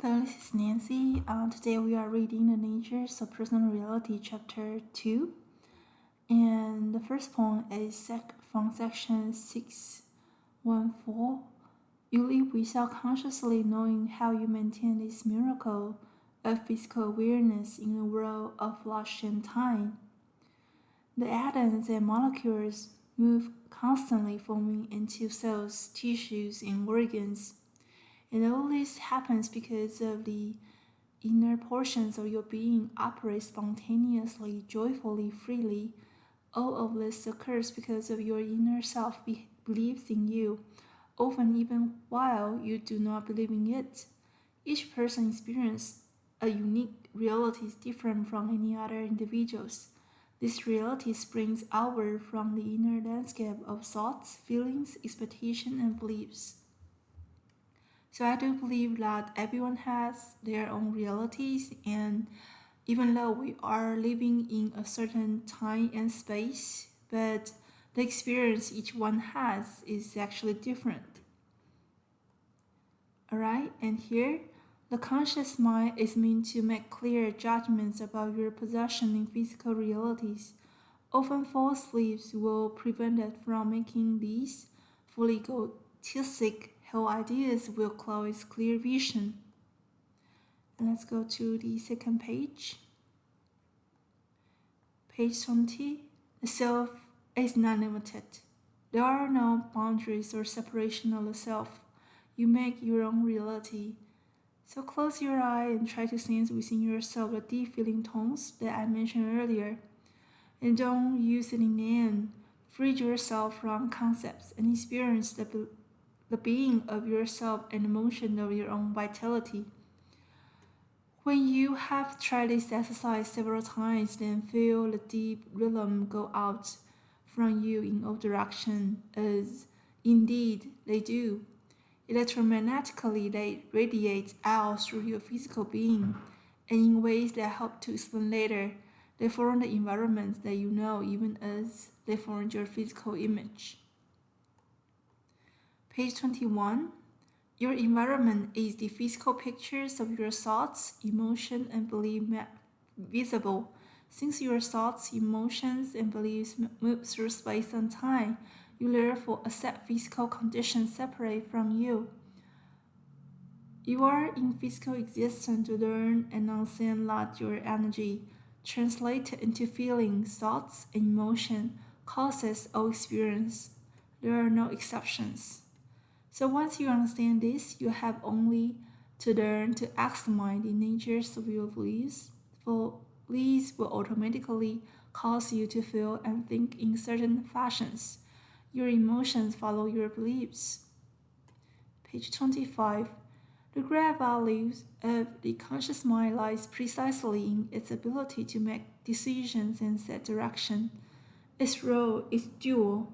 Hello, this is Nancy. Today we are reading The Natures of Personal Reality, Chapter 2. And the first poem is from section 614. You live without consciously knowing how you maintain this miracle of physical awareness in a world of flesh and time. The atoms and molecules move constantly, forming into cells, tissues, and organs. And all this happens because of the inner portions of your being operate spontaneously, joyfully, freely. All of this occurs because of your inner self believes in you, often even while you do not believe in it. Each person experiences a unique reality different from any other individuals. This reality springs outward from the inner landscape of thoughts, feelings, expectations, and beliefs. So I do believe that everyone has their own realities, and even though we are living in a certain time and space, but the experience each one has is actually different. Alright, and here the conscious mind is meant to make clear judgments about your possession in physical realities. Often false beliefs will prevent it from making these fully egotistic whole ideas will cloud its clear vision. And let's go to the second page. Page 20. The self is not limited. There are no boundaries or separation of the self. You make your own reality. So close your eye and try to sense within yourself the deep feeling tones that I mentioned earlier. And don't use it in the end. Free yourself from concepts and experience the being of yourself and the motion of your own vitality. When you have tried this exercise several times, then feel the deep rhythm go out from you in all directions, as indeed they do. Electromagnetically, they radiate out through your physical being, and in ways that I hope to explain later, they form the environment that you know even as they form your physical image. Page 21. Your environment is the physical pictures of your thoughts, emotion, and belief visible. Since your thoughts, emotions, and beliefs move through space and time, you therefore accept physical conditions separate from you. You are in physical existence to learn and understand that your energy, translated into feelings, thoughts, and emotion, causes all experience. There are no exceptions. So once you understand this, you have only to learn to examine the natures of your beliefs, for these will automatically cause you to feel and think in certain fashions. Your emotions follow your beliefs. Page 25. The great value of the conscious mind lies precisely in its ability to make decisions and set direction. Its role is dual.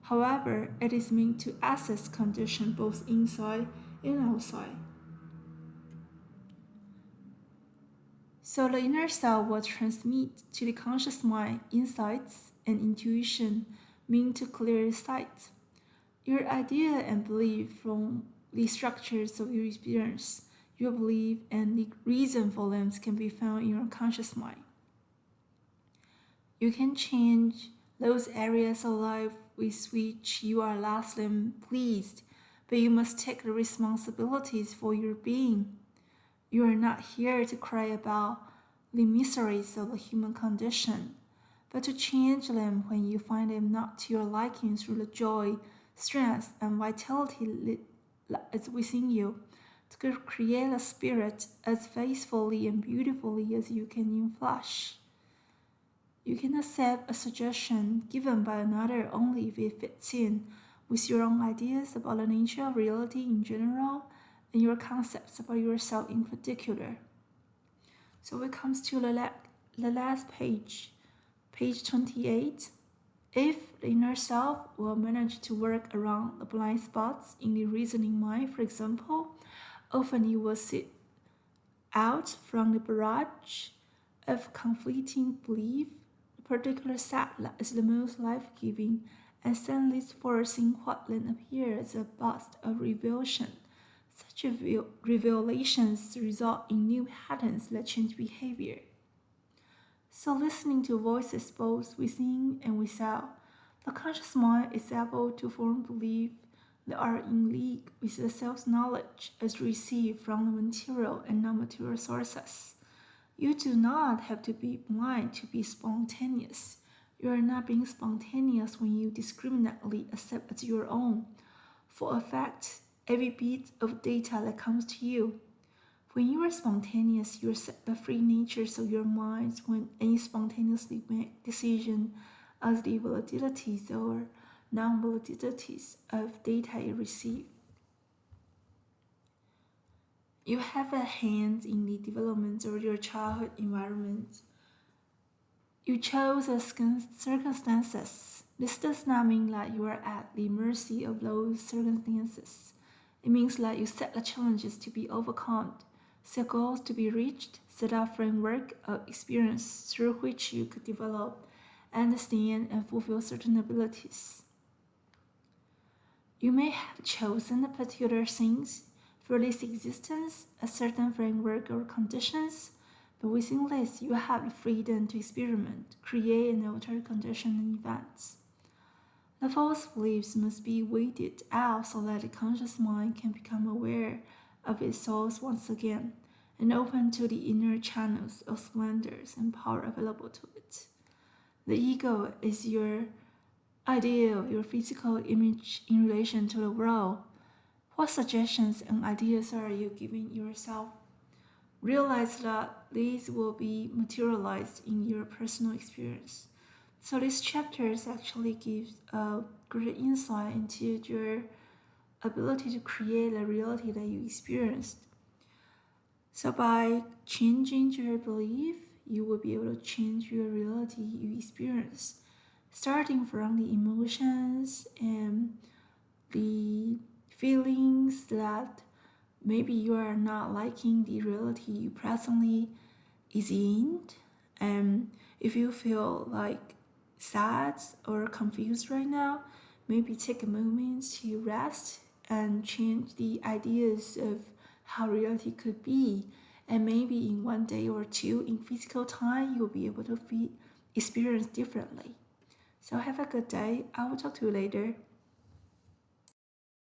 However, it is meant to assess conditions both inside and outside. So the inner self will transmit to the conscious mind insights and intuition meant to clear sight. Your idea and belief from the structures of your experience, your belief and the reason for them can be found in your conscious mind. You can change those areas of life with which you are less than pleased, but you must take the responsibilities for your being. You are not here to cry about the miseries of the human condition, but to change them when you find them not to your liking through the joy, strength, and vitality that is within you, to create a spirit as faithfully and beautifully as you can in flesh. You can accept a suggestion given by another only if it fits in with your own ideas about the nature of reality in general and your concepts about yourself in particular. So it comes to the last page, page 28. If the inner self will manage to work around the blind spots in the reasoning mind, for example, often you will sit out from the barrage of conflicting belief. Particular that is the most life-giving and send this forth in what then appears as a burst of revulsion, Such revelations result in new patterns that change behavior. So, listening to voices both within and without, the conscious mind is able to form belief that are in league with the self knowledge as received from the material and non material sources. You do not have to be blind to be spontaneous. You are not being spontaneous when you discriminately accept as your own, for a fact, every bit of data that comes to you. When you are spontaneous, you accept the free natures of your minds when any spontaneously make decision as the volatilities or non-volatilities of data you receive. You have a hand in the development of your childhood environment. You chose the circumstances. This does not mean that you are at the mercy of those circumstances. It means that you set the challenges to be overcome, set goals to be reached, set a framework of experience through which you could develop, understand, and fulfill certain abilities. You may have chosen a particular things for this existence, a certain framework or conditions, but within this you have the freedom to experiment, create and alter conditions and events. The false beliefs must be weeded out so that the conscious mind can become aware of its source once again and open to the inner channels of splendors and power available to it. The ego is your idea of your physical image in relation to the world. What suggestions and ideas are you giving yourself? Realize that these will be materialized in your personal experience. So this chapter actually gives a great insight into your ability to create a reality that you experienced. So by changing your belief, you will be able to change your reality you experience, starting from the emotions and the feelings that maybe you are not liking the reality you presently is in. And if you feel like sad or confused right now, maybe take a moment to rest and change the ideas of how reality could be. And maybe in one day or two in physical time, you'll be able to experience differently. So have a good day. I will talk to you later.